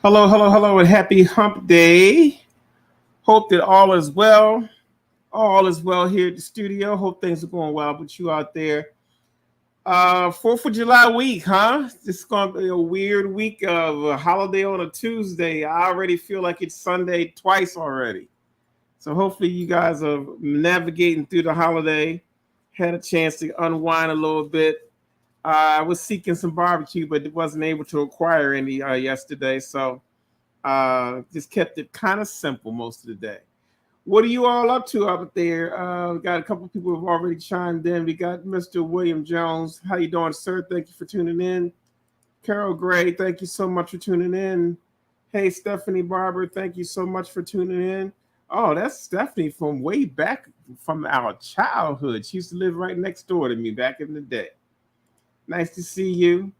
Hello, hello, hello, and happy hump day. Hope that all is well. All is well here at the studio. Hope things are going well with you out there. 4th of July week, huh? This is going to be a weird week of a holiday on a Tuesday. I already feel like it's Sunday twice already. So hopefully you guys are navigating through the holiday, had a chance to unwind a little bit. I was seeking some barbecue, but wasn't able to acquire any yesterday. So just kept it kind of simple most of the day. What are you all up to out there? We got a couple of people who have already chimed in. We got Mr. William Jones. How you doing, sir? Thank you for tuning in. Carol Gray, thank you so much for tuning in. Hey, Stephanie Barber, thank you so much for tuning in. Oh, that's Stephanie from way back from our childhood. She used to live right next door to me back in the day. Nice to see you.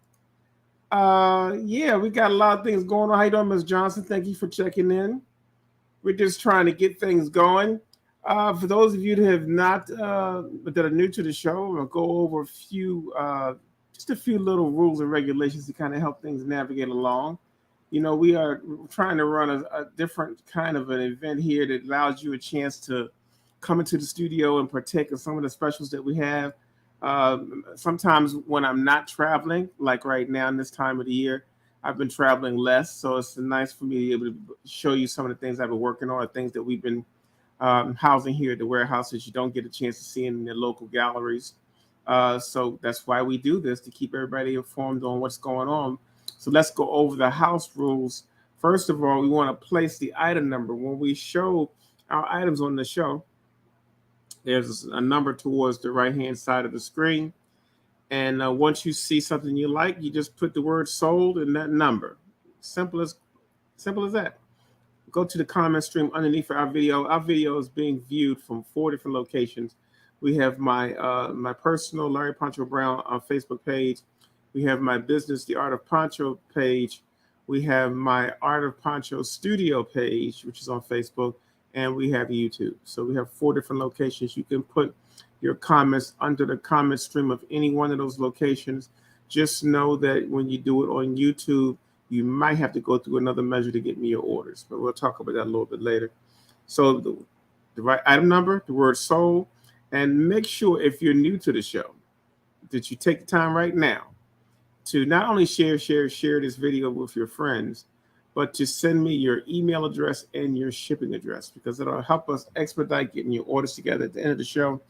Yeah, we got a lot of things going on. How you doing, Ms. Johnson? Thank you for checking in. We're just trying to get things going. For those of you that have not, that are new to the show, we'll go over just a few little rules and regulations to kind of help things navigate along. You know, we are trying to run a different kind of an event here that allows you a chance to come into the studio and partake of some of the specials that we have. Sometimes when I'm not traveling, like right now in this time of the year, I've been traveling less, so it's nice for me to be able to show you some of the things I've been working on, things that we've been housing here at the warehouse that you don't get a chance to see in the local galleries. So that's why we do this, to keep everybody informed on what's going on. So let's go over the house rules. First of all, we want to place the item number. When we show our items on the show, there's a number towards the right-hand side of the screen. And once you see something you like, you just put the word sold in that number. Simple as that. Go to the comment stream underneath our video. Our video is being viewed from 4 different locations. We have my personal Larry Poncho Brown Facebook page. We have my business, The Art of Poncho page. We have my Art of Poncho Studio page, which is on Facebook, and we have YouTube. So we have 4 different locations. You can put your comments under the comment stream of any one of those locations. Just know that when you do it on YouTube, you might have to go through another measure to get me your orders, but we'll talk about that a little bit later. So the right item number, the word sold, and make sure if you're new to the show that you take the time right now to not only share this video with your friends, but to send me your email address and your shipping address, because it'll help us expedite getting your orders together. At the end of the show,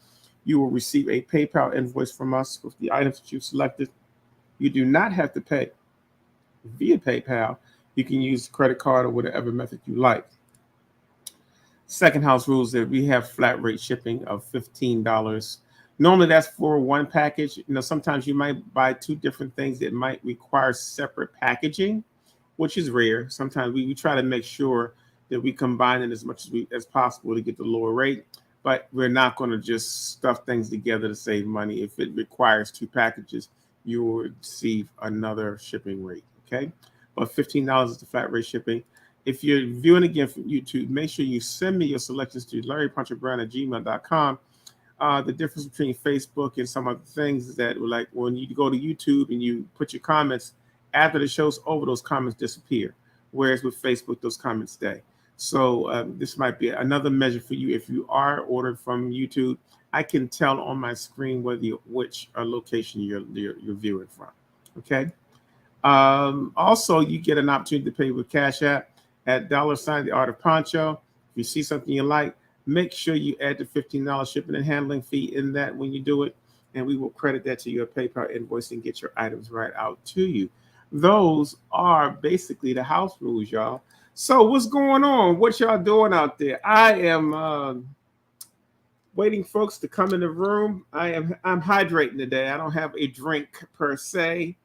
you will receive a PayPal invoice from us with the items that you've selected. You do not have to pay via PayPal. You can use credit card or whatever method you like. Second house rules that we have flat rate shipping of $15. Normally that's for one package. You know, sometimes you might buy 2 different things that might require separate packaging, which is rare. Sometimes we try to make sure that we combine it as much as possible to get the lower rate. But we're not going to just stuff things together to save money. If it requires 2 packages, you will receive another shipping rate, okay? But $15 is the flat rate shipping. If you're viewing again from YouTube, make sure you send me your selections to larryponchobrown@gmail.com. The difference between Facebook and some other things is that, like, when you go to YouTube and you put your comments, after the show's over, those comments disappear. Whereas with Facebook, those comments stay. So this might be another measure for you. If you are ordered from YouTube, I can tell on my screen which location you're viewing from. Okay. Also, you get an opportunity to pay with Cash App at $ The Art of Poncho. If you see something you like, make sure you add the $15 shipping and handling fee in that when you do it, and we will credit that to your PayPal invoice and get your items right out to you. Those are basically the house rules, y'all. So what's going on? What y'all doing out there? I am waiting folks to come in the room. I'm hydrating today. I don't have a drink per se,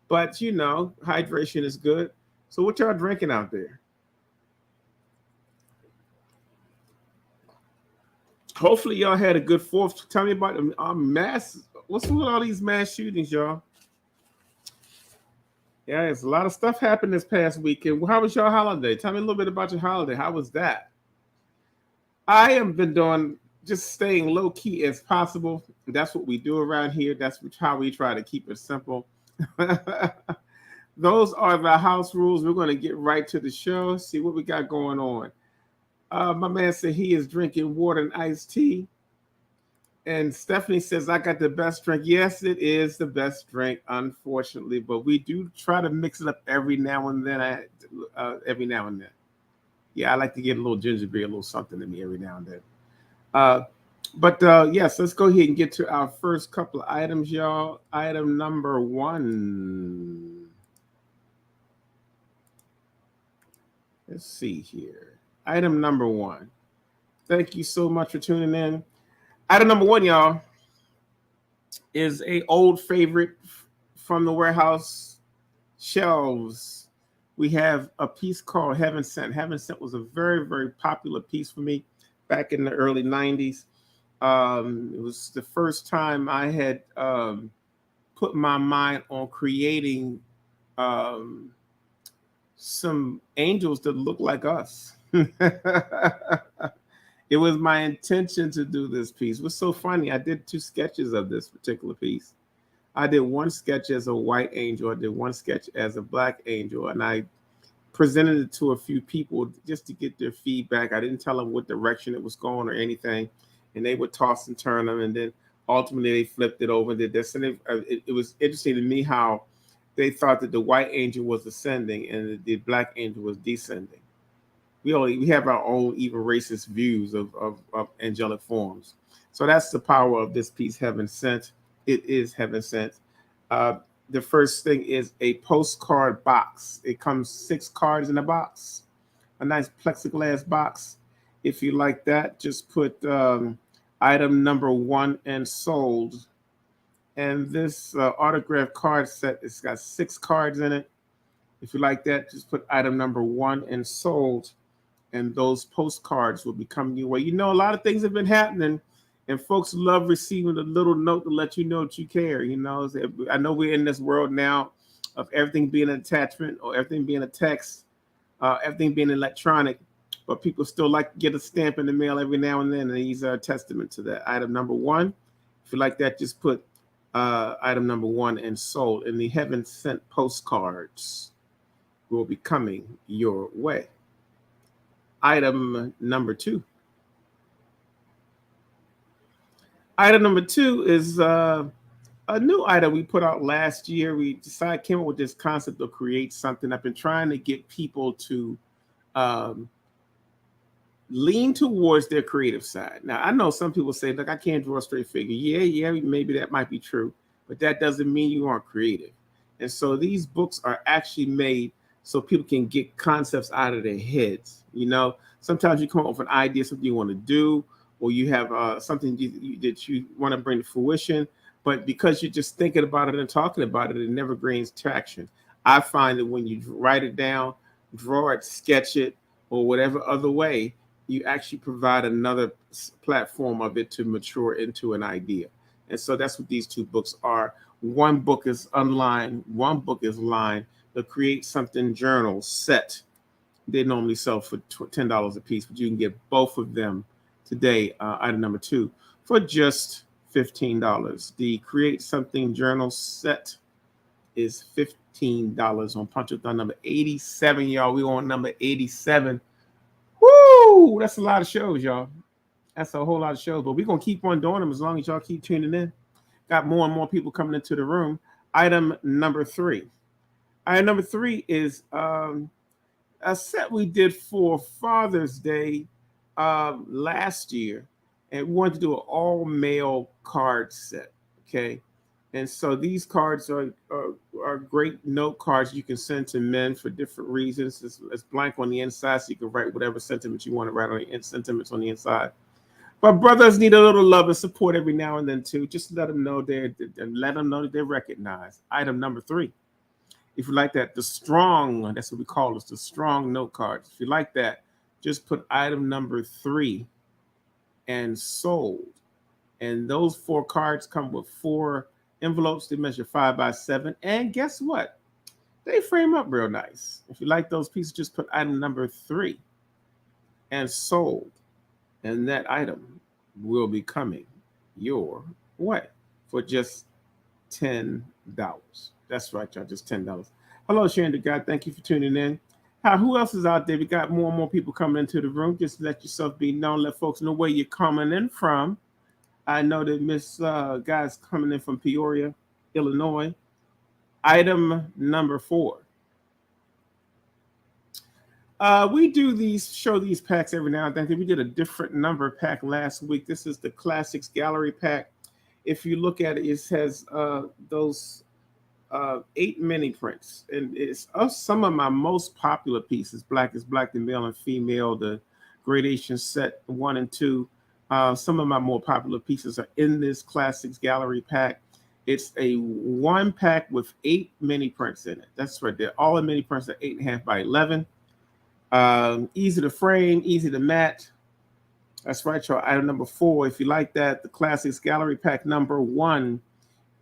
but you know, hydration is good. So what y'all drinking out there? Hopefully y'all had a good 4th. Tell me about the mass. What's with all these mass shootings, y'all? Yeah, there's a lot of stuff happened this past weekend. How was your holiday? Tell me a little bit about your holiday. How was that? I have been doing just staying low key as possible. That's what we do around here. That's how we try to keep it simple. those are the house rules. We're going to get right to the show, see what we got going on. My man said he is drinking water and iced tea. And Stephanie says, I got the best drink. Yes, it is the best drink, unfortunately, but we do try to mix it up every now and then. Every now and then. Yeah, I like to get a little ginger beer, a little something in me every now and then. Uh, but yes, let's go ahead and get to our first couple of items, y'all. Item number one. Let's see here. Item number one. Thank you so much for tuning in. Item number one, y'all, is a old favorite from the warehouse shelves. We have a piece called Heaven Sent. Heaven Sent was a very, very popular piece for me back in the early 90s. It was the first time I had put my mind on creating um, some angels that look like us. It was my intention to do this piece. It was so funny. I did two sketches of this particular piece. I did one sketch as a white angel. I did one sketch as a black angel, and I presented it to a few people just to get their feedback. I didn't tell them what direction it was going or anything, and they would toss and turn them, and then ultimately they flipped it over and did this. And it was interesting to me how they thought that the white angel was ascending and the black angel was descending. We have our own even racist views of angelic forms. So that's the power of this piece, Heaven Sent. It is Heaven Sent. Uh, the first thing is a postcard box. It comes 6 cards in a box, a nice plexiglass box. If you like that, just put item number one and sold. And this autograph card set, it's got 6 cards in it. If you like that, just put item number one and sold, and those postcards will be coming your way. You know, a lot of things have been happening, and folks love receiving a little note to let you know that you care. You know, I know we're in this world now of everything being an attachment or everything being a text, everything being electronic, but people still like to get a stamp in the mail every now and then, and these are a testament to that. Item number one, if you like that, just put item number one and sold, and the Heaven Sent postcards will be coming your way. Item number two. Item number two is a new item we put out last year. We came up with this concept of create something. I've been trying to get people to um, lean towards their creative side. Now, I know some people say, look, I can't draw a straight figure. Yeah, maybe that might be true, but that doesn't mean you aren't creative. And so these books are actually made so people can get concepts out of their heads. You know, sometimes you come up with an idea, something you want to do, or you have something that you want to bring to fruition, but because you're just thinking about it and talking about it, it never gains traction. I find that when you write it down, draw it, sketch it, or whatever other way, you actually provide another platform of it to mature into an idea. And so that's what these two books are. One book is online, one book is line. The Create Something journal set. They normally sell for $10 a piece, but you can get both of them today, item number two, for just $15. The Create Something journal set is $15 on Ponchothon number 87, y'all. We on number 87. Woo! That's a lot of shows, y'all. That's a whole lot of shows, but we're going to keep on doing them as long as y'all keep tuning in. Got more and more people coming into the room. Item number three. Item number three is a set we did for Father's Day last year, and we wanted to do an all-male card set, okay? And so these cards are great note cards you can send to men for different reasons. It's blank on the inside, so you can write whatever sentiments you want to write on the sentiments on the inside. But brothers need a little love and support every now and then too. Just let them know that they're recognized. Item number three. If you like that, the strong, that's what we call it, the strong note cards. If you like that, just put item number three and sold. And those 4 cards come with 4 envelopes. They measure 5 by 7. And guess what? They frame up real nice. If you like those pieces, just put item number 3 and sold. And that item will be coming your way for just $10. That's right, y'all, just $10. Hello, Shanda God. Thank you for tuning in. How, who else is out there? We got more and more people coming into the room. Just let yourself be known. Let folks know where you're coming in from. I know that Miss Guy's coming in from Peoria, Illinois. Item number 4. We do show these packs every now and then. We did a different number pack last week. This is the Classics Gallery pack. If you look at it, it has those 8 mini prints, and it's some of my most popular pieces. Black is Black, the male and female, the gradation set 1 and 2. Some of my more popular pieces are in this Classics Gallery pack. It's a 1 pack with 8 mini prints in it. That's right there. All the mini prints are 8.5 by 11. Easy to frame, easy to mat. That's right, y'all. Item number 4. If you like that, the Classics Gallery pack number 1.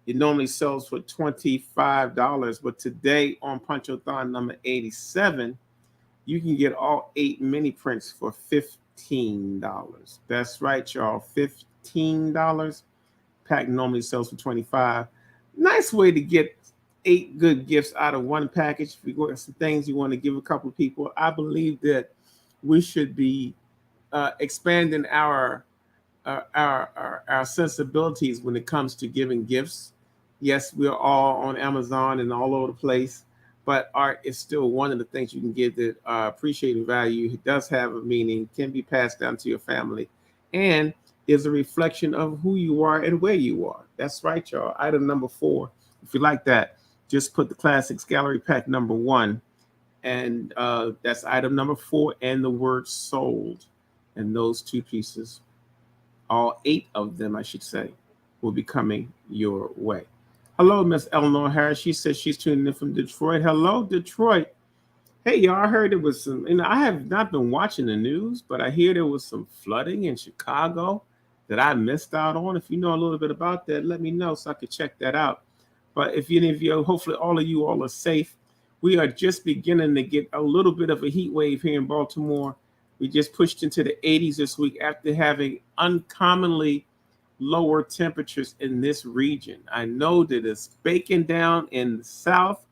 It normally sells for $25, but today on Ponchothon number 87, you can get all 8 mini prints for $15. That's right, y'all. $15. Pack normally sells for $25. Nice way to get 8 good gifts out of 1 package. If you got some things you want to give a couple of people, I believe that we should be expanding our sensibilities when it comes to giving gifts. Yes, we're all on Amazon and all over the place, but art is still one of the things you can give that appreciating value. It does have a meaning, can be passed down to your family, and is a reflection of who you are and where you are. That's right, y'all. Item number 4. If you like that, just put the Classics Gallery pack number 1, and that's item number 4 and the word sold. And those 2 pieces, all 8 of them, I should say, will be coming your way. Hello, Miss Eleanor Harris. She says she's tuning in from Detroit. Hello, Detroit. Hey, y'all, I heard there was some, I have not been watching the news, but I hear there was some flooding in Chicago that I missed out on. If you know a little bit about that, let me know so I could check that out. But if any of you, hopefully all of you all are safe. We are just beginning to get a little bit of a heat wave here in Baltimore. We just pushed into the 80s this week after having uncommonly lower temperatures in this region. I know that it's baking down in the south,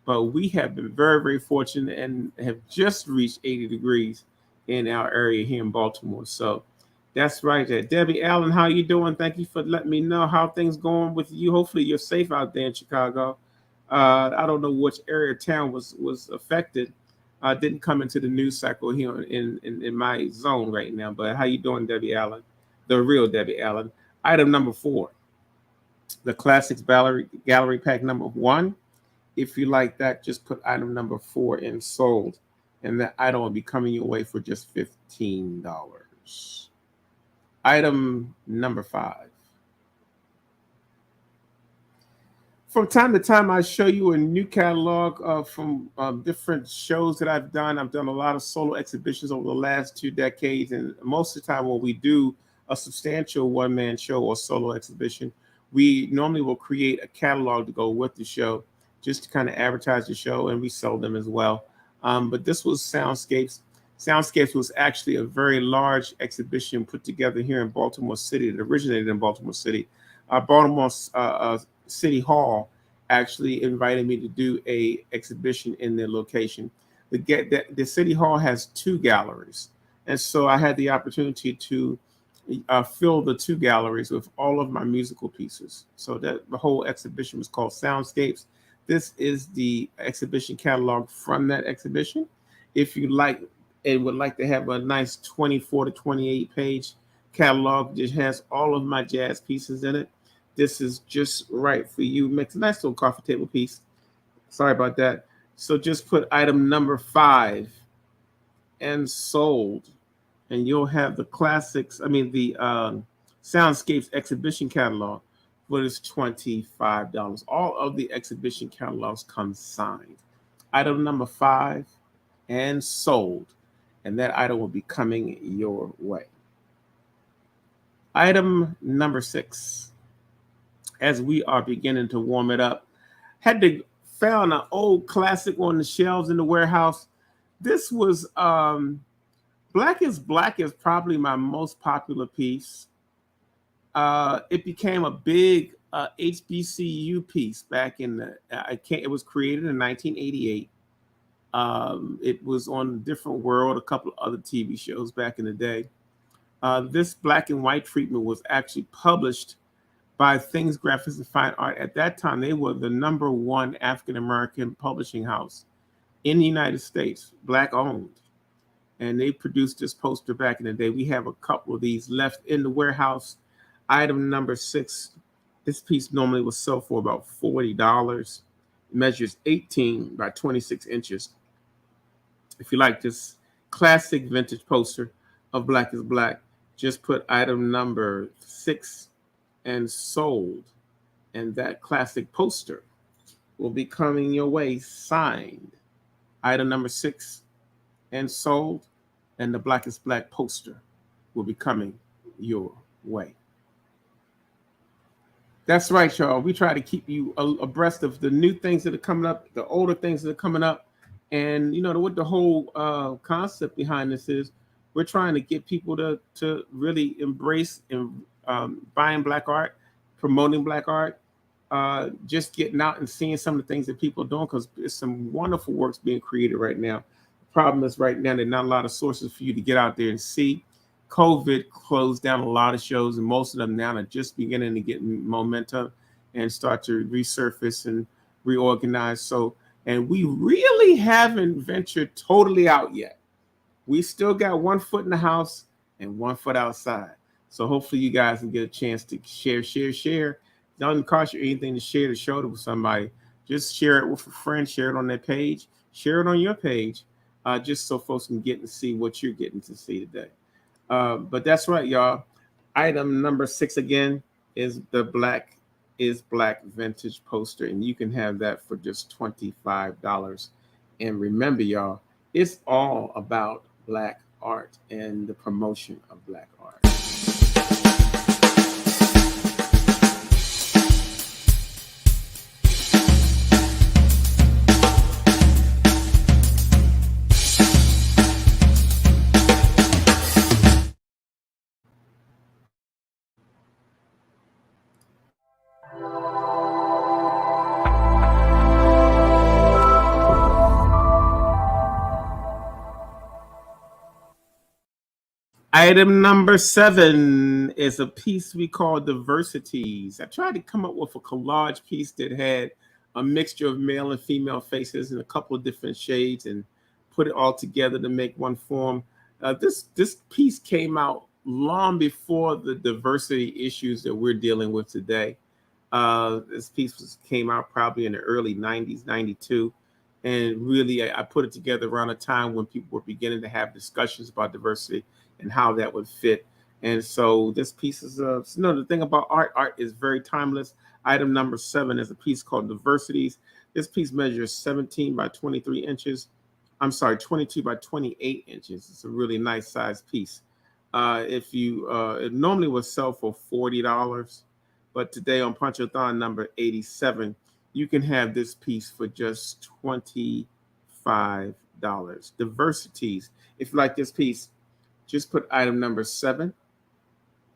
but we have been very, very fortunate and have just reached 80 degrees in our area here in Baltimore. So that's right there. Debbie Allen, how you doing? Thank you for letting me know how things going with you. Hopefully you're safe out there in Chicago. I don't know which area of town was affected. Didn't come into the news cycle here in my zone right now. But how you doing, Debbie Allen? The real Debbie Allen. Item number 4, the Classics Gallery pack number 1. If you like that, just put item number 4 in sold, and that item will be coming your way for just $15. Item number 5. From time to time, I show you a new catalog from different shows that I've done. I've done a lot of solo exhibitions over the last 2 decades, and most of the time when we do a substantial one-man show or solo exhibition, we normally will create a catalog to go with the show just to kind of advertise the show, and we sell them as well. But this was Soundscapes. Soundscapes was actually a very large exhibition put together here in Baltimore City. It originated in Baltimore City. Baltimore City Hall actually invited me to do a exhibition in their location. The City Hall has 2 galleries, and so I had the opportunity to fill the 2 galleries with all of my musical pieces. So that the whole exhibition was called Soundscapes. This is the exhibition catalog from that exhibition. If you like and would like to have a nice 24 to 28 page catalog, that has all of my jazz pieces in it, this is just right for you. Makes a nice little coffee table piece. Sorry about that. So just put item number 5 and sold, and you'll have the Soundscapes exhibition catalog for this $25. All of the exhibition catalogs come signed. Item number 5 and sold, and that item will be coming your way. Item number 6. As we are beginning to warm it up, had to found an old classic on the shelves in the warehouse. This was Black is Black is probably my most popular piece. It became a big HBCU piece back in the. I can't. It was created in 1988. It was on Different World, a couple of other TV shows back in the day. This black and white treatment was actually published by Things Graphics and Fine Art. At that time, they were the number one African American publishing house in the United States, black owned. And they produced this poster back in the day. We have a couple of these left in the warehouse. Item number 6. This piece normally will sell for about $40. It measures 18 by 26 inches. If you like this classic vintage poster of Black is Black, just put item number 6 and sold. And that classic poster will be coming your way signed. Item number 6 and sold, and the Black is Black poster will be coming your way. That's right, y'all. We try to keep you abreast of the new things that are coming up, the older things that are coming up. And, what the whole concept behind this is, we're trying to get people to really embrace and buying Black art, promoting Black art, just getting out and seeing some of the things that people are doing, because there's some wonderful works being created right now. The problem is right now, there's not a lot of sources for you to get out there and see. COVID closed down a lot of shows, and most of them now are just beginning to get momentum and start to resurface and reorganize. So, and we really haven't ventured totally out yet. We still got one foot in the house and one foot outside. So hopefully you guys can get a chance to share. Doesn't cost you anything to share the show with somebody. Just share it with a friend, share it on their page, share it on your page, just so folks can get and see what you're getting to see today. But that's right, y'all. Item number 6 again is the Black is Black vintage poster, and you can have that for just $25. And remember, y'all, it's all about Black art and the promotion of Black art. Item number 7 is a piece we call Diversities. I tried to come up with a collage piece that had a mixture of male and female faces in a couple of different shades and put it all together to make one form. This piece came out long before the diversity issues that we're dealing with today. This piece came out probably in the early 90s, 92. And really, I put it together around a time when people were beginning to have discussions about diversity and how that would fit. And so this piece is, the thing about art is very timeless. Item number 7 is a piece called Diversities. This piece measures 17 by 23 inches. I'm sorry, 22 by 28 inches. It's a really nice size piece. It normally would sell for $40, but today on Ponchothon number 87, you can have this piece for just $25. Diversities. If you like this piece, just put item number 7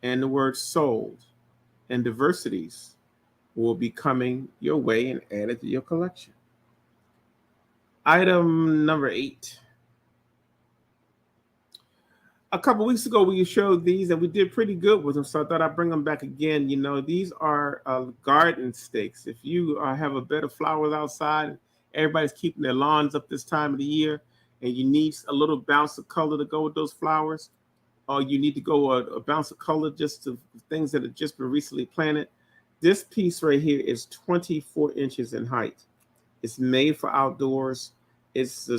and the word sold, and Diversities will be coming your way and added to your collection. Item number 8. A couple weeks ago, we showed these and we did pretty good with them, so I thought I'd bring them back again. These are garden stakes. If you have a bed of flowers outside, everybody's keeping their lawns up this time of the year, and you need a little bounce of color to go with those flowers, or you need to go a bounce of color just to things that have just been recently planted. This piece right here is 24 inches in height. It's made for outdoors. It's a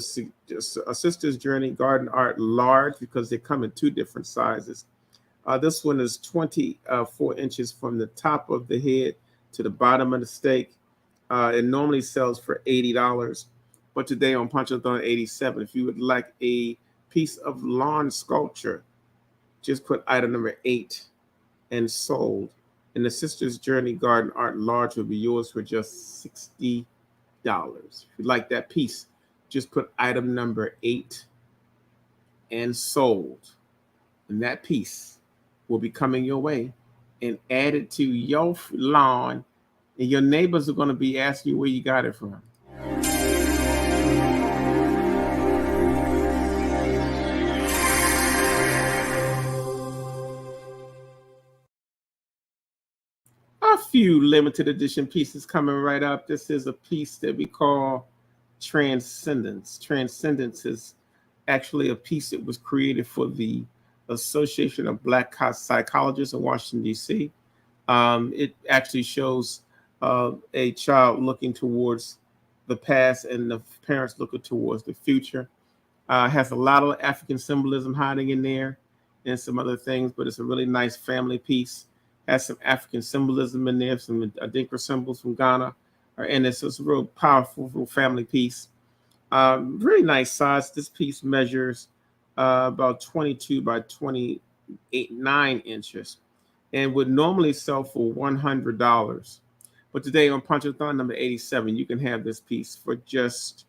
Sister's Journey Garden Art large because they come in 2 different sizes. This one is 24 inches from the top of the head to the bottom of the stake. It normally sells for $80, but today on Ponchothon 87, if you would like a piece of lawn sculpture, just put item number 8 and sold. And the Sister's Journey Garden Art large will be yours for just $60. If you like that piece, just put item number 8 and sold. And that piece will be coming your way and add it to your lawn, and your neighbors are going to be asking you where you got it from. A few limited edition pieces coming right up. This is a piece that we call Transcendence. Transcendence is actually a piece that was created for the Association of Black Psychologists in Washington, D.C. It actually shows a child looking towards the past and the parents looking towards the future. Has a lot of African symbolism hiding in there and some other things, but it's a really nice family piece. Has some African symbolism in there, some Adinkra symbols from Ghana are in it. So it's a real powerful family piece. Really nice size. This piece measures about 22 by 28, 9 inches, and would normally sell for $100. But today on Ponchothon number 87, you can have this piece for just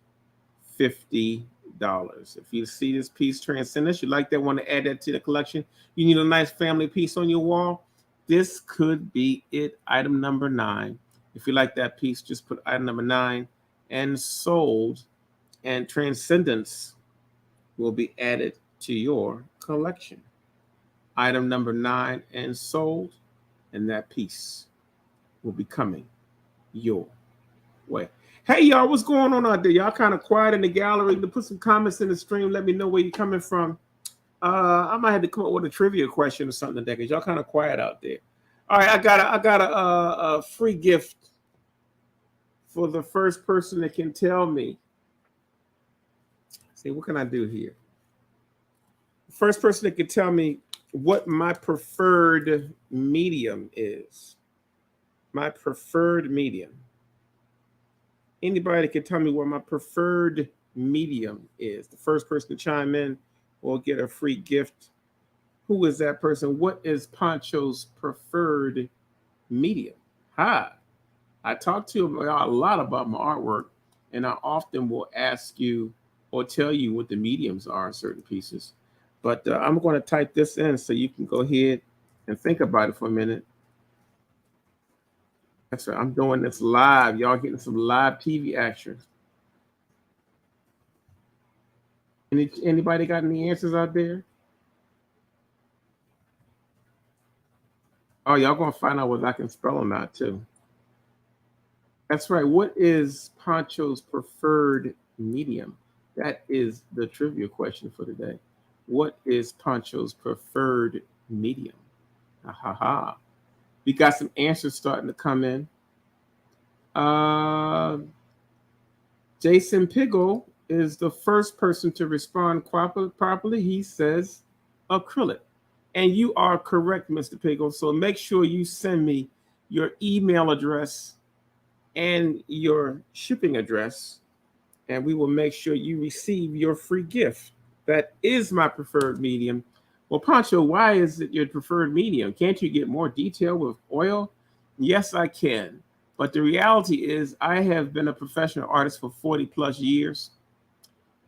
$50. If you see this piece, Transcendence, you like that, want to add that to the collection, you need a nice family piece on your wall, this could be it. Item number 9. If you like that piece, just put item number 9 and sold, and Transcendence will be added to your collection. Item number 9 and sold, and that piece will be coming your way. Hey, y'all, what's going on out there? Y'all kind of quiet in the gallery. To put some comments in the stream. Let me know where you're coming from. I might have to come up with a trivia question or something today because y'all kind of quiet out there. All right, I got a free gift for the first person that can tell me. See, what can I do here? The first person that can tell me what my preferred medium is. My preferred medium. Anybody that can tell me what my preferred medium is. The first person to chime in will get a free gift. Who is that person? What is Poncho's preferred medium? Hi. I talk to him a lot about my artwork, and I often will ask you or tell you what the mediums are in certain pieces. But I'm going to type this in so you can go ahead and think about it for a minute. That's right. I'm doing this live. Y'all getting some live TV action. Anybody got any answers out there? Oh, y'all gonna find out whether I can spell them out too. That's right. What is Poncho's preferred medium? That is the trivia question for today. What is Poncho's preferred medium? Ha ha ha. We got some answers starting to come in. Jason Piggle is the first person to respond properly. He says acrylic. And you are correct, Mr. Piggle. So make sure you send me your email address and your shipping address, and we will make sure you receive your free gift. That is my preferred medium. Well, Poncho, why is it your preferred medium? Can't you get more detail with oil? Yes, I can. But the reality is I have been a professional artist for 40 plus years.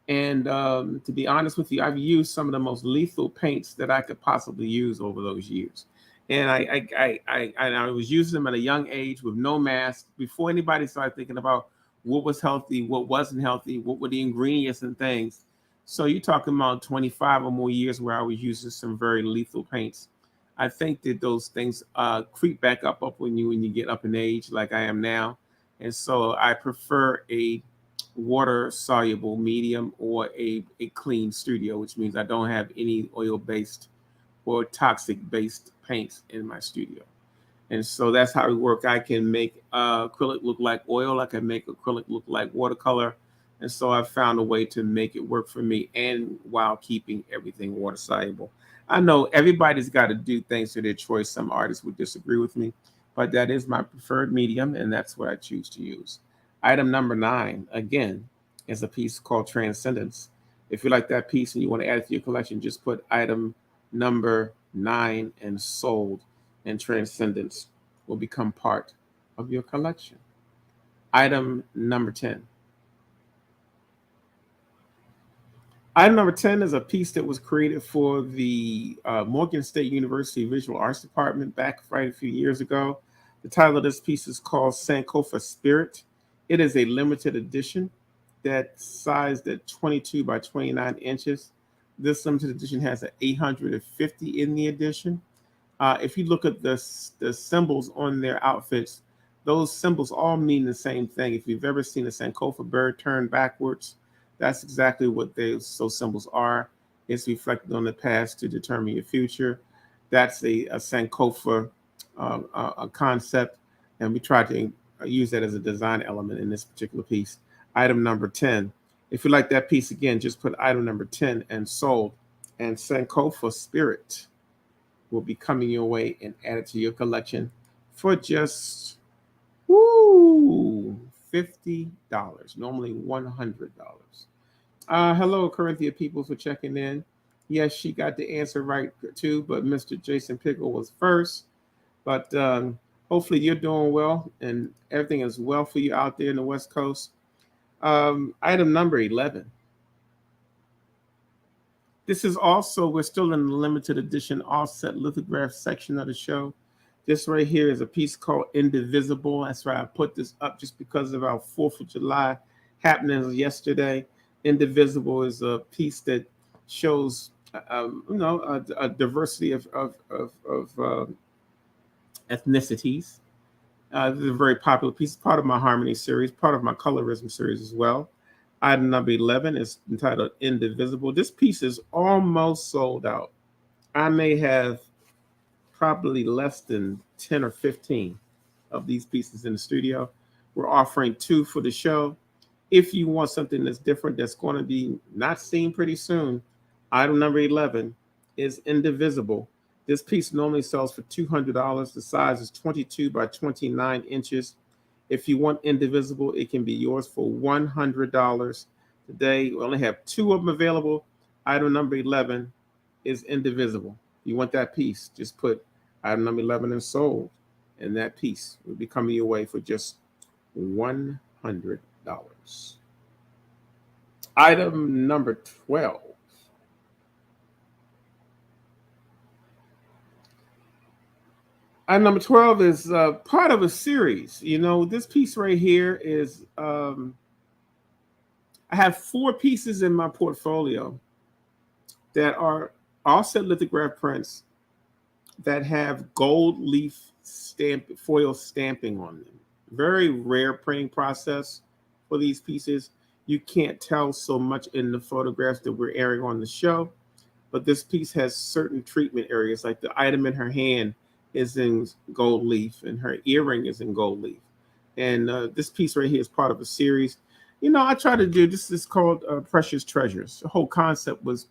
And to be honest with you, I've used some of the most lethal paints that I could possibly use over those years. And I was using them at a young age with no mask before anybody started thinking about what was healthy, what wasn't healthy, what were the ingredients and things. So you're talking about 25 or more years where I was using some very lethal paints. I think that those things creep back up when you get up in age like I am now. And so I prefer a water soluble medium or a clean studio, which means I don't have any oil based or toxic based paints in my studio. And so that's how it works. I can make acrylic look like oil. I can make acrylic look like watercolor. And so I found a way to make it work for me and while keeping everything water soluble. I know everybody's got to do things to their choice. Some artists would disagree with me, but that is my preferred medium, and that's what I choose to use. Item number 9, again, is a piece called Transcendence. If you like that piece and you want to add it to your collection, just put item number 9 and sold, and Transcendence will become part of your collection. Item number 10. Item number 10 is a piece that was created for the Morgan State University Visual Arts Department back right a few years ago. The title of this piece is called Sankofa Spirit. It is a limited edition that's sized at 22 by 29 inches. This limited edition has an 850 in the edition. If you look at the symbols on their outfits, those symbols all mean the same thing. If you've ever seen a Sankofa bird turn backwards, that's exactly what those symbols are. It's reflected on the past to determine your future. That's a Sankofa a concept, and we try to use that as a design element in this particular piece. Item number 10. If you like that piece again, just put item number 10 and sold, and Sankofa Spirit will be coming your way and added to your collection for just $50. Normally $100. Hello, Corinthia people, for checking in. Yes, she got the answer right too, but Mr. Jason Pickle was first. But hopefully you're doing well and everything is well for you out there in the West Coast. Item number 11. This is also, we're still in the limited edition offset lithograph section of the show. This right here is a piece called Indivisible. That's why I put this up, just because of our 4th of July happenings yesterday. Indivisible is a piece that shows, a diversity of ethnicities. This is a very popular piece, part of my Harmony series, part of my Colorism series as well. Item number 11 is entitled Indivisible. This piece is almost sold out. I may have probably less than 10 or 15 of these pieces in the studio. We're offering 2 for the show. If you want something that's different, that's going to be not seen pretty soon, item number 11 is Indivisible. This piece normally sells for $200. The size is 22 by 29 inches. If you want Indivisible, it can be yours for $100. Today, we only have 2 of them available. Item number 11 is Indivisible. You want that piece, just put item number 11 and sold, and that piece will be coming your way for just $100. Item number 12. Item number 12 is part of a series. You know, this piece right here is, I have 4 pieces in my portfolio that are offset lithograph prints that have gold leaf foil stamping on them. Very rare printing process for these pieces. You can't tell so much in the photographs that we're airing on the show, but this piece has certain treatment areas, like the item in her hand is in gold leaf and her earring is in gold leaf. And this piece right here is part of a series. You know, I try to do, this is called Precious Treasures. The whole concept was,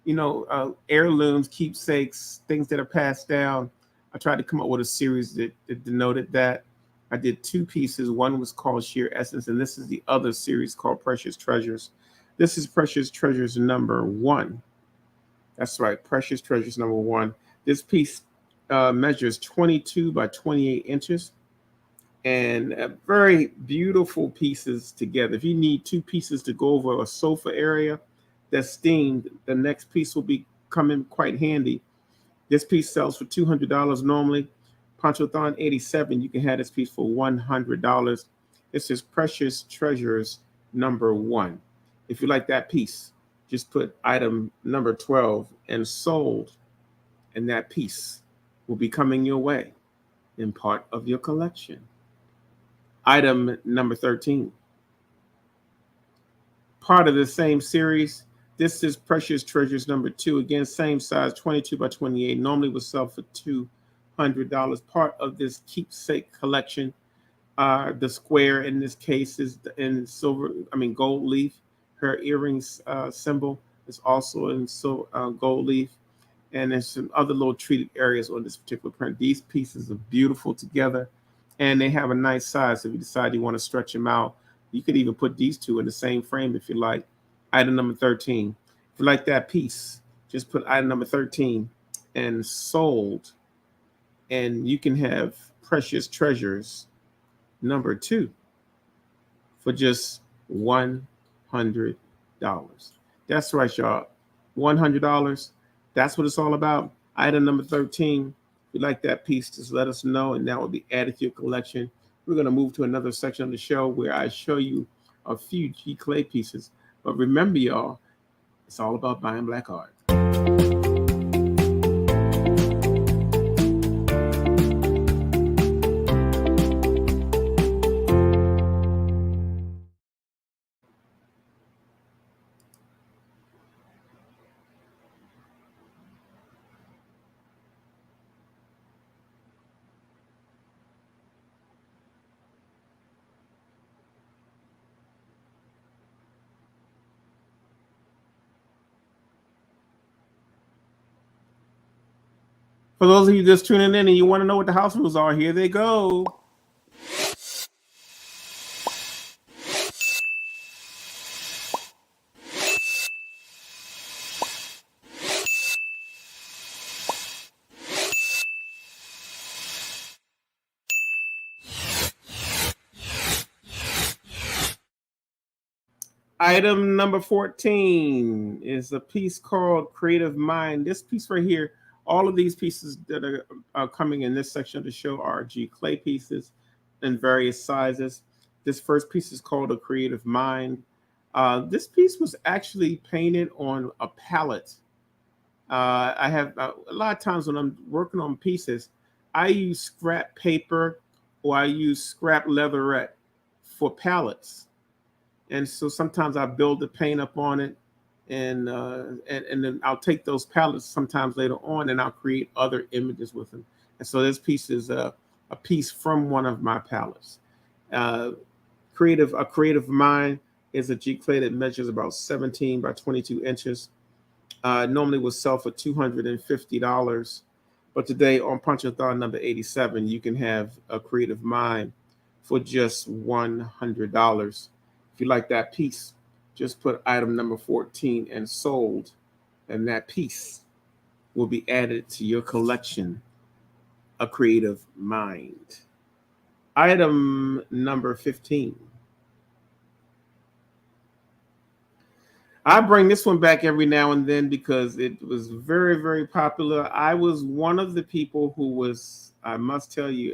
heirlooms, keepsakes, things that are passed down. I tried to come up with a series that denoted that. I did 2 pieces. One was called Sheer Essence, and this is the other series called Precious Treasures. This is Precious Treasures number 1. That's right, Precious Treasures number 1. This piece measures 22 by 28 inches, and very beautiful pieces together. If you need 2 pieces to go over a sofa area that's themed, the next piece will be coming quite handy. This piece sells for $200 normally. Ponchothon 87, you can have this piece for $100. This is Precious Treasures number 1. If you like that piece, just put item number 12 and sold, and that piece will be coming your way in part of your collection. Item number 13. Part of the same series. This is Precious Treasures number 2. Again, same size, 22 by 28. Normally would sell for $200. Part of this keepsake collection. The square in this case is in gold leaf. Her earrings symbol is also in gold leaf. And there's some other little treated areas on this particular print. These pieces are beautiful together, and they have a nice size. If you decide you want to stretch them out, you could even put these 2 in the same frame if you like. Item number 13. If you like that piece, just put item number 13 and sold, and you can have Precious Treasures number 2 for just $100. That's right, y'all. $100. That's what it's all about. Item number 13. If you like that piece, just let us know, and that will be added to your collection. We're going to move to another section of the show where I show you a few G Clay pieces. But remember, y'all, it's all about buying black art. For those of you just tuning in and you want to know what the house rules are, here they go. Item number 14 is a piece called Creative Mind. This piece right here, all of these pieces that are coming in this section of the show are G Clay pieces in various sizes. This first piece is called A Creative Mind. This piece was actually painted on a palette. I have a lot of times when I'm working on pieces, I use scrap paper or I use scrap leatherette for palettes, and so sometimes I build the paint up on it, and then I'll take those palettes sometimes later on, and I'll create other images with them. And so this piece is a piece from one of my palettes. Uh, a creative mind is a G clay that measures about 17 by 22 inches. Normally would sell for $250, but today on Ponchothon number 87, you can have a creative mind for just $100. If you like that piece, just put item number 14 and sold, and that piece will be added to your collection, A Creative Mind. Item number 15. I bring this one back every now and then because it was very, very popular. I was one of the people who was, I must tell you,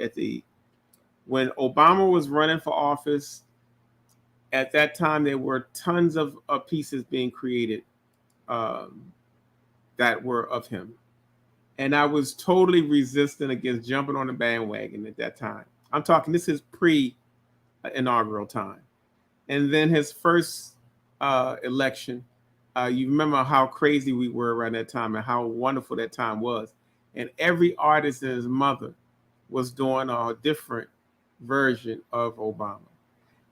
when Obama was running for office, at that time there were tons of pieces being created um, that were of him. And I was totally resistant against jumping on the bandwagon at that time. I'm talking, this is pre-inaugural time. And then his first election, you remember how crazy we were around that time and how wonderful that time was. And every artist and his mother was doing a different version of Obama.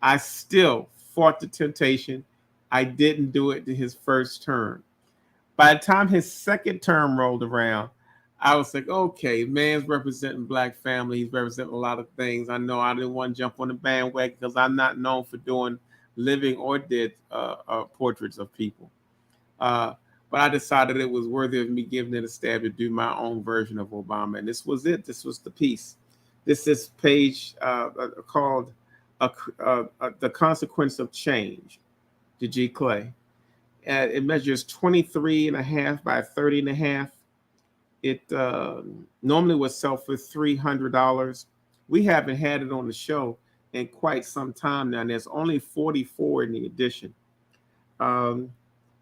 I still fought the temptation. I didn't do it to his first term. By the time his second term rolled around, I was like, okay, man's representing black family. He's representing a lot of things. I know I didn't want to jump on the bandwagon because I'm not known for doing living or dead portraits of people. Uh, but I decided it was worthy of me giving it a stab to do my own version of Obama. And this was it. This was the piece. This is page called The Consequence of Change, to G Clay. It measures 23 and a half by 30 and a half. It normally would sell for $300. We haven't had it on the show in quite some time now, and there's only 44 in the edition. Um,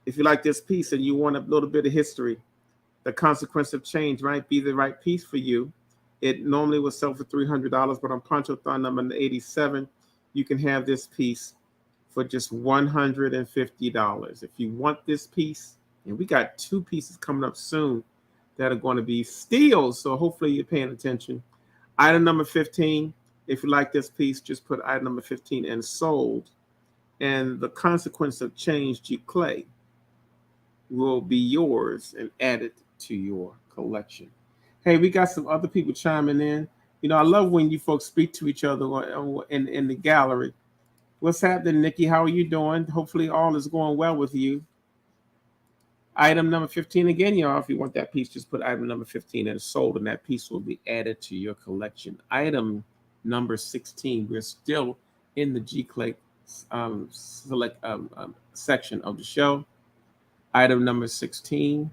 if you like this piece and you want a little bit of history, The Consequence of Change might be the right piece for you. It normally would sell for $300, but on Ponchothon number 87, you can have this piece for just $150. If you want this piece, and we got two pieces coming up soon that are going to be steals, so hopefully you're paying attention. Item number 15, if you like this piece, just put item number 15 and sold. And The Consequence of Change, G Clay, will be yours and added to your collection. Hey, we got some other people chiming in. You know, I love when you folks speak to each other in the gallery. What's happening, Nikki? How are you doing? Hopefully all is going well with you. Item number 15 again, y'all. If you want that piece, just put item number 15 and sold, and that piece will be added to your collection. Item number 16. We're still in the G Clay select section of the show. Item number 16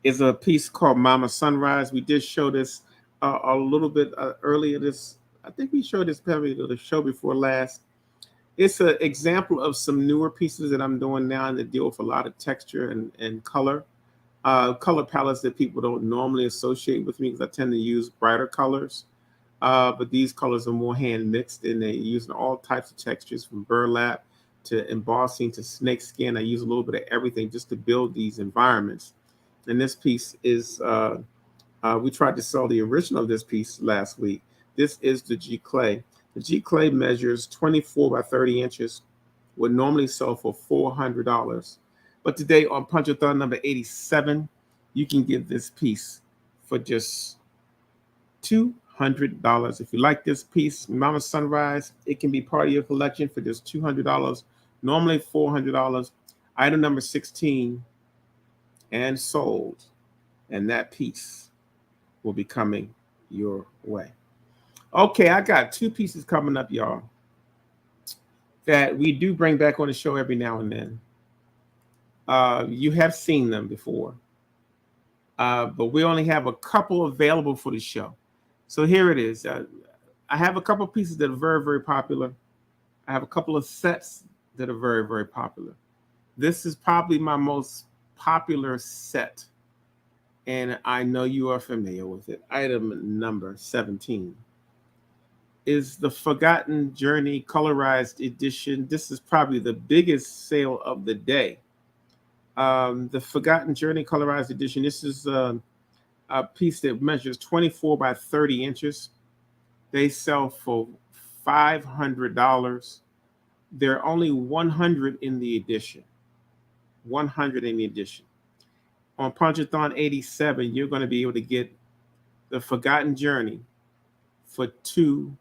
is a piece called Mama Sunrise. We did show this a little bit earlier. I think we showed this probably the show before last. It's an example of some newer pieces that I'm doing now that deal with a lot of texture and color. Color palettes that people don't normally associate with me because I tend to use brighter colors. But these colors are more hand mixed and they use all types of textures from burlap to embossing to snake skin. I use a little bit of everything just to build these environments. And this piece is, we tried to sell the original of this piece last week. This is the G Clay. The G Clay measures 24 by 30 inches, would normally sell for $400. But today on Ponchothon number 87, you can get this piece for just $200. If you like this piece, Mama Sunrise, it can be part of your collection for just $200. Normally $400. Item number 16 and sold. And that piece will be coming your way. Okay, I got two pieces coming up, y'all, that we do bring back on the show every now and then. You have seen them before, but we only have a couple available for the show. So here it is. I have a couple pieces that are very, very popular. I have a couple of sets that are very, very popular. This is probably my most popular set, and I know you are familiar with it. Item number 17 is the Forgotten Journey Colorized Edition. This is probably the biggest sale of the day. The Forgotten Journey Colorized Edition. This is a piece that measures 24 by 30 inches. They sell for $500. There are only 100 in the edition. 100 in the edition. On Ponchothon 87, you're going to be able to get the Forgotten Journey for $200.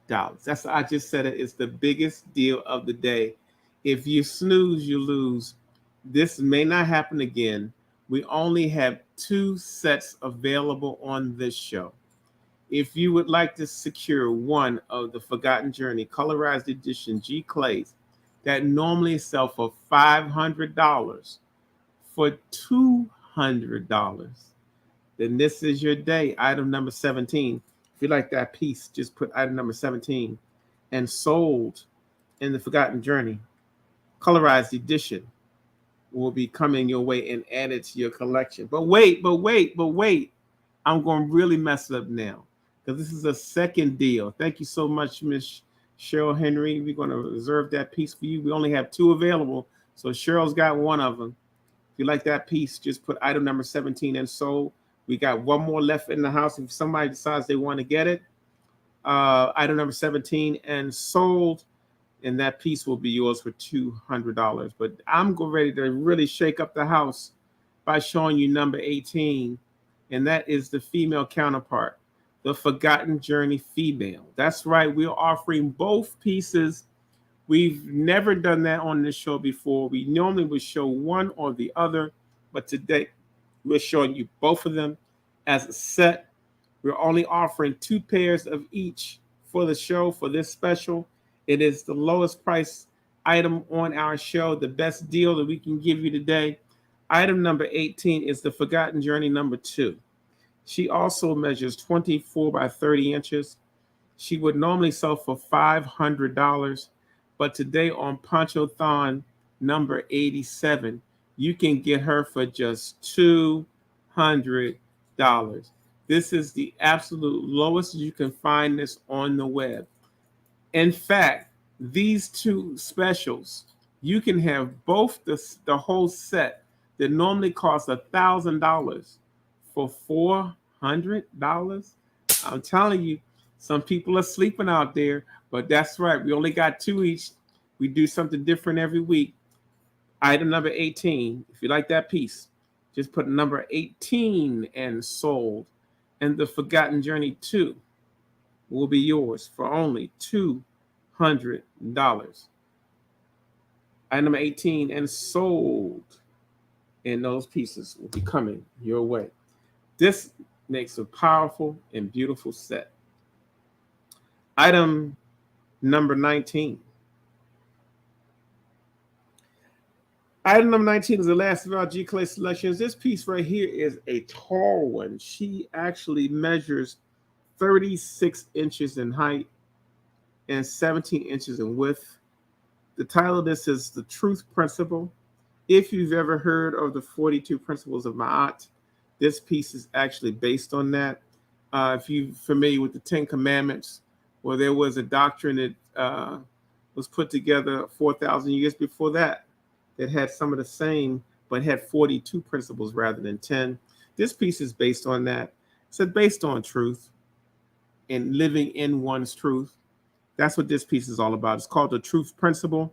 That's I just said it. It's the biggest deal of the day. If you snooze, you lose. This may not happen again. We only have 2 sets available on this show. If you would like to secure one of the Forgotten Journey Colorized Edition G Clays that normally sell for $500 for $200, then this is your day. Item number 17. If you like that piece, just put item number 17 and sold in the Forgotten Journey Colorized Edition will be coming your way and added to your collection. But wait. I'm going to really mess it up now because this is a second deal. Thank you so much, Miss Cheryl Henry. We're going to reserve that piece for you. We only have 2 available, so Cheryl's got one of them. If you like that piece, just put item number 17 and sold. We got one more left in the house. If somebody decides they want to get it, item number 17 and sold, and that piece will be yours for $200. But I'm ready to really shake up the house by showing you number 18, and that is the female counterpart, the Forgotten Journey female. That's right. We're offering both pieces. We've never done that on this show before. We normally would show one or the other, but today we're showing you both of them as a set. We're only offering 2 pairs of each for the show for this special. It is the lowest price item on our show, the best deal that we can give you today. Item number 18 is the Forgotten Journey number 2. She also measures 24 by 30 inches. She would normally sell for $500, but today on Ponchothon number 87, you can get her for just $200. This is the absolute lowest you can find this on the web. In fact, these 2 specials, you can have both the whole set that normally costs $1,000 for $400. I'm telling you, some people are sleeping out there, but that's right. We only got 2 each. We do something different every week. Item number 18, if you like that piece, just put number 18 and sold, and the Forgotten Journey 2 will be yours for only $200. Item number 18 and sold, and those pieces will be coming your way. This makes a powerful and beautiful set. Item number 19 Item number 19 is the last of our G Clay selections. This piece right here is a tall one. She actually measures 36 inches in height and 17 inches in width. The title of this is The Truth Principle. If you've ever heard of the 42 Principles of Ma'at, this piece is actually based on that. If you're familiar with the 10 Commandments, well, there was a doctrine that was put together 4,000 years before that had some of the same, but had 42 principles rather than 10. This piece is based on that. It's based on truth and living in one's truth. That's what this piece is all about. It's called The Truth Principle.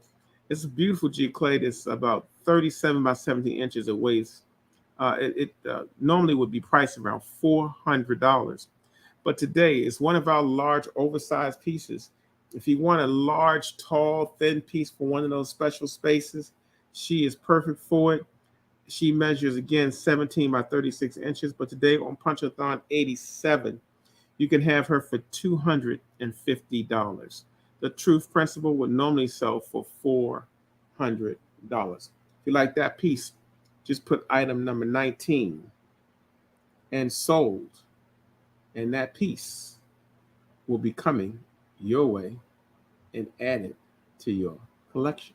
It's a beautiful G clay that's about 37 by 17 inches. It weighs. It normally would be priced around $400. But today it's one of our large oversized pieces. If you want a large, tall, thin piece for one of those special spaces, she is perfect for it. She measures, again, 17 by 36 inches. But today on Ponchothon 87, you can have her for $250. The Truth Principle would normally sell for $400. If you like that piece, just put item number 19 and sold, and that piece will be coming your way and added to your collection.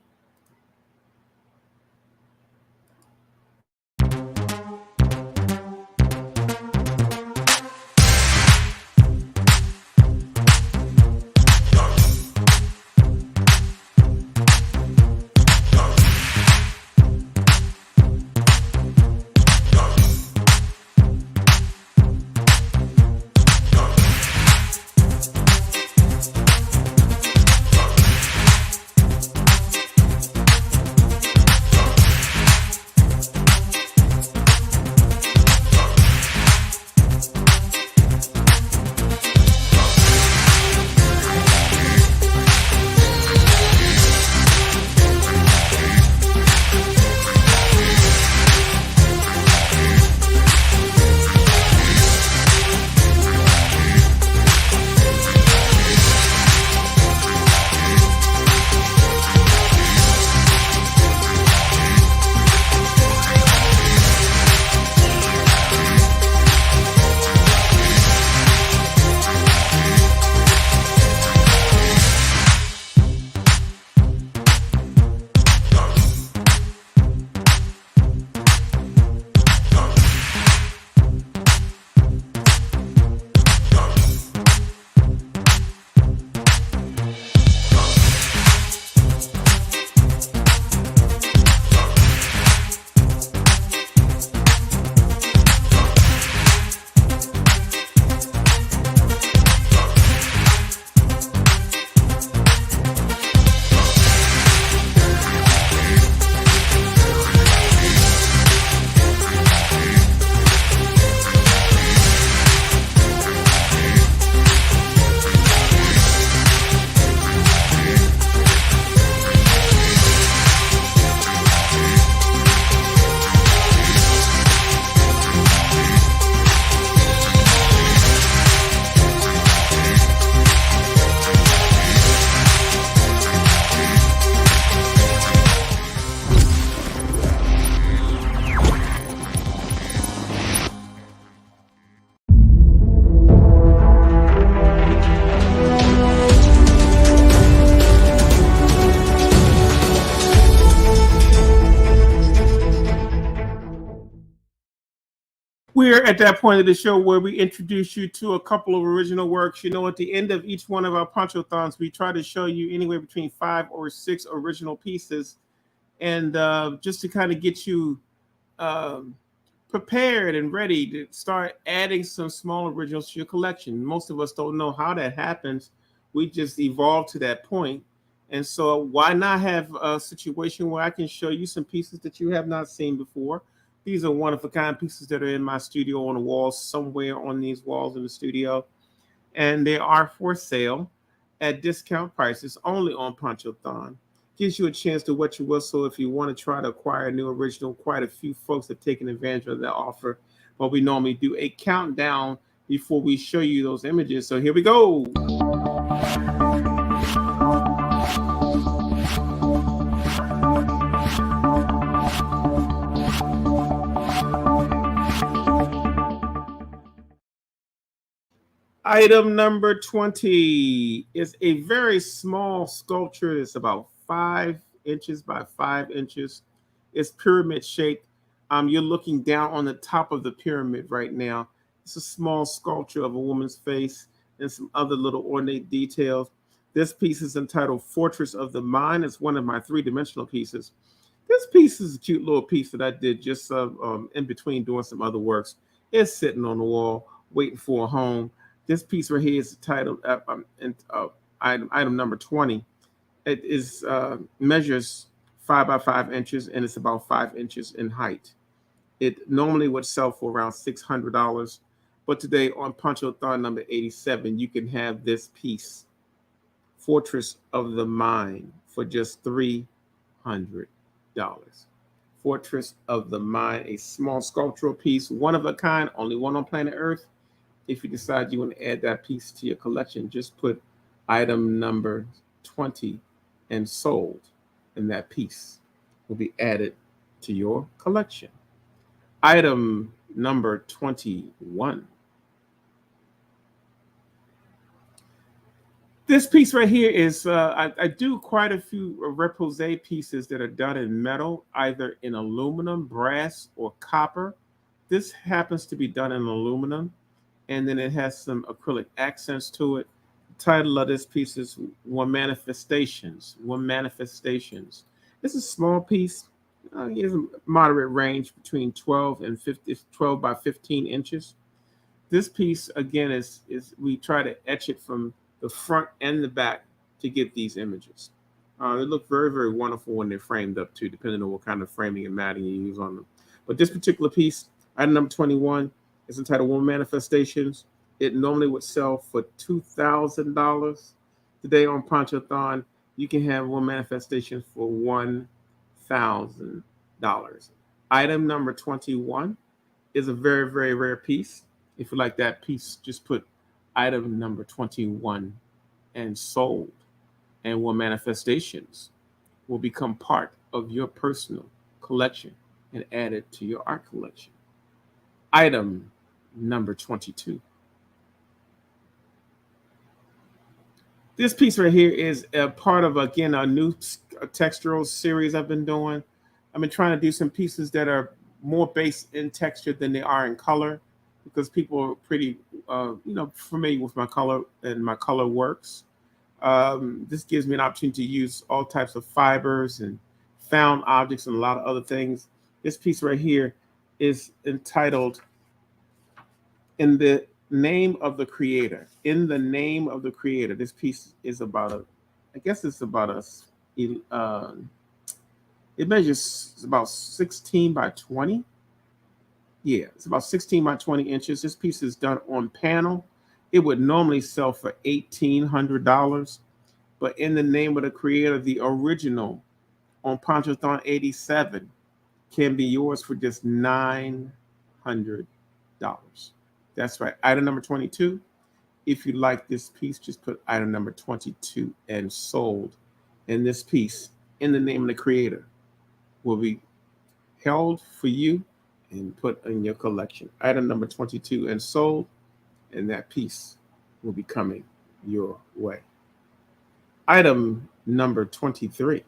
We're at that point of the show where we introduce you to a couple of original works. You know, at the end of each one of our Ponchothons, we try to show you anywhere between 5 or 6 original pieces. And just to kind of get you prepared and ready to start adding some small originals to your collection. Most of us don't know how that happens. We just evolved to that point. And so why not have a situation where I can show you some pieces that you have not seen before? These are one-of-a-kind pieces that are in my studio on the walls, somewhere on these walls in the studio. And they are for sale at discount prices only on Ponchothon. Gives you a chance to wet your whistle if you want to try to acquire a new original. Quite a few folks have taken advantage of that offer. But we normally do a countdown before we show you those images. So here we go. Item number 20 is a very small sculpture. It's about 5 inches by 5 inches. It's pyramid shaped. You're looking down on the top of the pyramid right now. It's a small sculpture of a woman's face and some other little ornate details. This piece is entitled Fortress of the Mind. It's one of my three-dimensional pieces. This piece is a cute little piece that I did just in between doing some other works. It's sitting on the wall, waiting for a home. This piece right here is titled item number 20. It is measures 5 by 5 inches and it's about 5 inches in height. It normally would sell for around $600, but today on Ponchothon number 87, you can have this piece, Fortress of the Mind, for just $300. Fortress of the Mind, a small sculptural piece, one of a kind, only one on planet Earth. If you decide you want to add that piece to your collection, just put item number 20 and sold, and that piece will be added to your collection. Item number 21. This piece right here is, I do quite a few repose pieces that are done in metal, either in aluminum, brass, or copper. This happens to be done in aluminum, and then it has some acrylic accents to it. The title of this piece is One Manifestations. One Manifestations. It's a small piece. It's a moderate range between 12 and 50, 12 by 15 inches. This piece, again, is we try to etch it from the front and the back to get these images. They look very, very wonderful when they're framed up too, depending on what kind of framing and matting you use on them. But this particular piece, item number 21, is entitled Woman Manifestations. It normally would sell for $2,000. Today on Ponchothon, you can have Woman Manifestations for $1,000. Item number 21 is a very, very rare piece. If you like that piece, just put item number 21 and sold, and Woman Manifestations will become part of your personal collection and added to your art collection. Item number 22. This piece right here is a part of, again, a new textural series I've been doing. I've been trying to do some pieces that are more based in texture than they are in color, because people are pretty, familiar with my color and my color works. This gives me an opportunity to use all types of fibers and found objects and a lot of other things. This piece right here is entitled In the Name of the Creator. In the Name of the Creator. This piece is about it measures about 16 by 20. Yeah, it's about 16 by 20 inches. This piece is done on panel. It would normally sell for $1,800, but in the name of the creator, the original on Ponchothon 87 can be yours for just $900. That's right. Item number 22. If you like this piece, just put item number 22 and sold. And this piece, in the name of the creator, will be held for you and put in your collection. Item number 22 and sold, and that piece will be coming your way. Item number 23.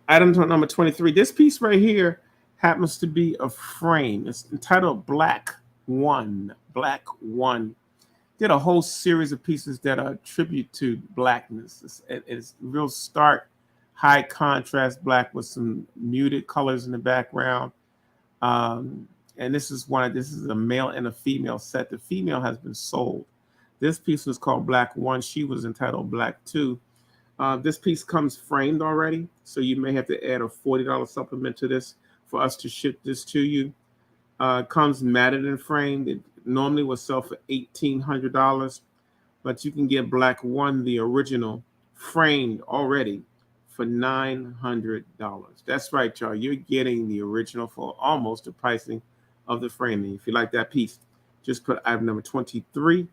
Item number 23. This piece right here happens to be a frame. It's entitled Black One. Black One. Did a whole series of pieces that are a tribute to blackness. It's real stark, high contrast black with some muted colors in the background. And this is a male and a female set. The female has been sold. This piece was called Black One. She was entitled Black Two. This piece comes framed already, so you may have to add a $40 supplement to this for us to ship this to you. It comes matted and framed. It normally would sell for $1,800, but you can get Black One, the original, framed already for $900. That's right, y'all. You're getting the original for almost the pricing of the framing. If you like that piece, just put item number 23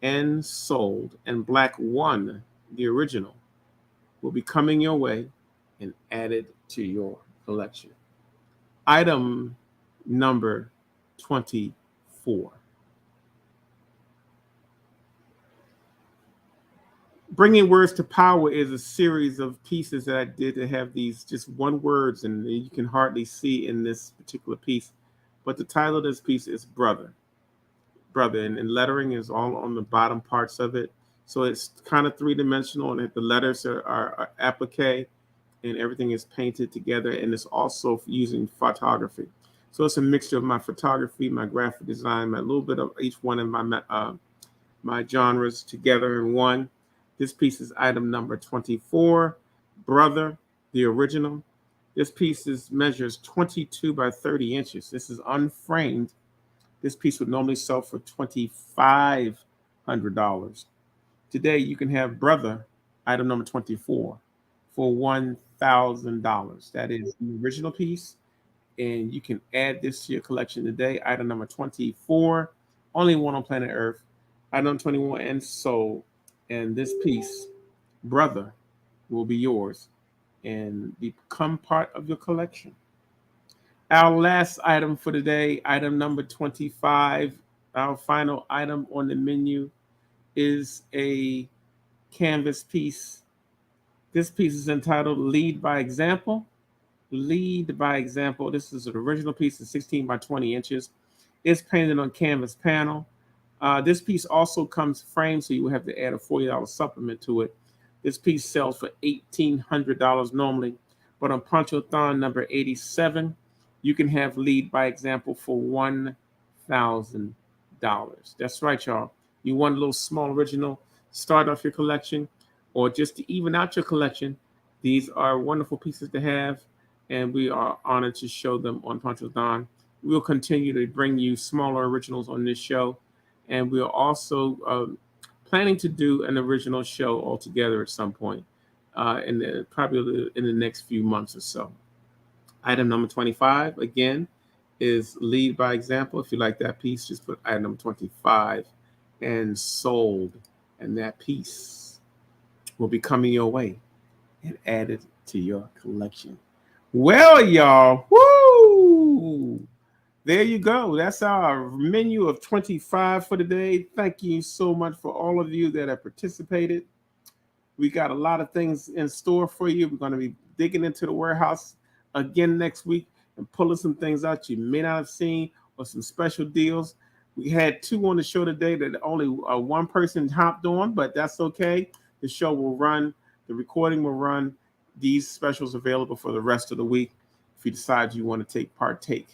and sold, and Black One, the original, will be coming your way and added to your collection. Item number 24. 24. Bringing Words to Power is a series of pieces that I did that have these just one words, and you can hardly see in this particular piece. But the title of this piece is Brother. Brother, and lettering is all on the bottom parts of it. So it's kind of three-dimensional, and the letters are applique, and everything is painted together, and it's also using photography. So it's a mixture of my photography, my graphic design, my little bit of each one of my genres together in one. This piece is item number 24, Brother, the original. This piece measures 22 by 30 inches. This is unframed. This piece would normally sell for $2,500. Today, you can have Brother, item number 24, for $1,000. That is the original piece, and you can add this to your collection today. Item number 24, only one on planet Earth. Item 21 and sold, and this piece, Brother, will be yours and become part of your collection. Our last item for today, item number 25, our final item on the menu, is a canvas piece. This piece is entitled Lead by Example. Lead by Example. This is an original piece of 16 by 20 inches. It's painted on canvas panel. This piece also comes framed, so you will have to add a $40 supplement to it. This piece sells for $1,800 normally, but on Ponchothon number 87, you can have Lead by Example for $1,000. That's right, y'all. You want a little small original, start off your collection, or just to even out your collection. These are wonderful pieces to have, and we are honored to show them on Ponchothon. We'll continue to bring you smaller originals on this show, and we're also planning to do an original show altogether at some point, probably in the next few months or so. Item number 25, again, is Lead by Example. If you like that piece, just put item number 25 and sold, and that piece will be coming your way and added to your collection. Well, y'all, woo! There you go. That's our menu of 25 for today. Thank you so much for all of you that have participated. We got a lot of things in store for you. We're going to be digging into the warehouse again next week and pulling some things out you may not have seen, or some special deals. We had two on the show today that only one person hopped on, but that's okay. The show will run, the recording will run. These specials available for the rest of the week if you decide you want to partake.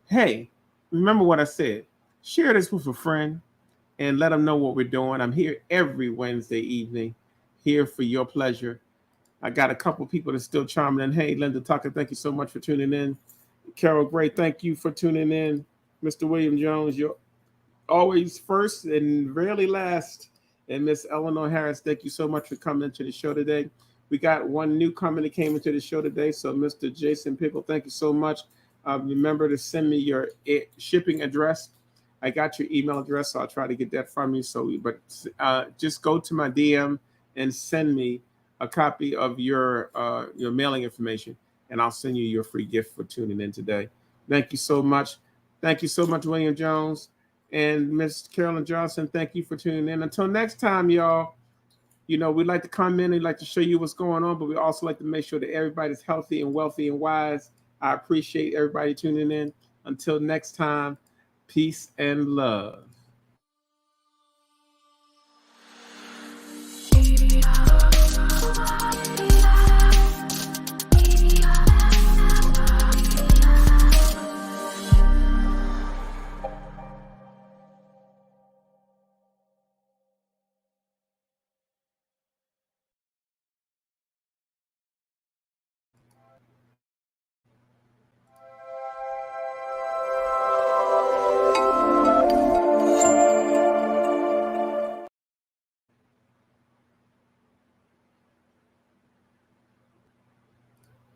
Hey, remember what I said. Share this with a friend and let them know what we're doing. I'm here every Wednesday evening, here for your pleasure. I got a couple people that's still chiming in. Hey, Linda Tucker, thank you so much for tuning in. Carol Gray, thank you for tuning in. Mr. William Jones, you're always first and rarely last. And Miss Eleanor Harris, thank you so much for coming into the show today. We got one newcomer that came into the show today. So Mr. Jason Pickle, thank you so much. Remember to send me your shipping address. I got your email address, so I'll try to get that from you. But just go to my DM and send me a copy of your mailing information, and I'll send you your free gift for tuning in today. Thank you so much. Thank you so much, William Jones and Miss Carolyn Johnson. Thank you for tuning in. Until next time, y'all. We'd like to come in and like to show you what's going on, but we also like to make sure that everybody's healthy and wealthy and wise. I appreciate everybody tuning in. Until next time, peace and love.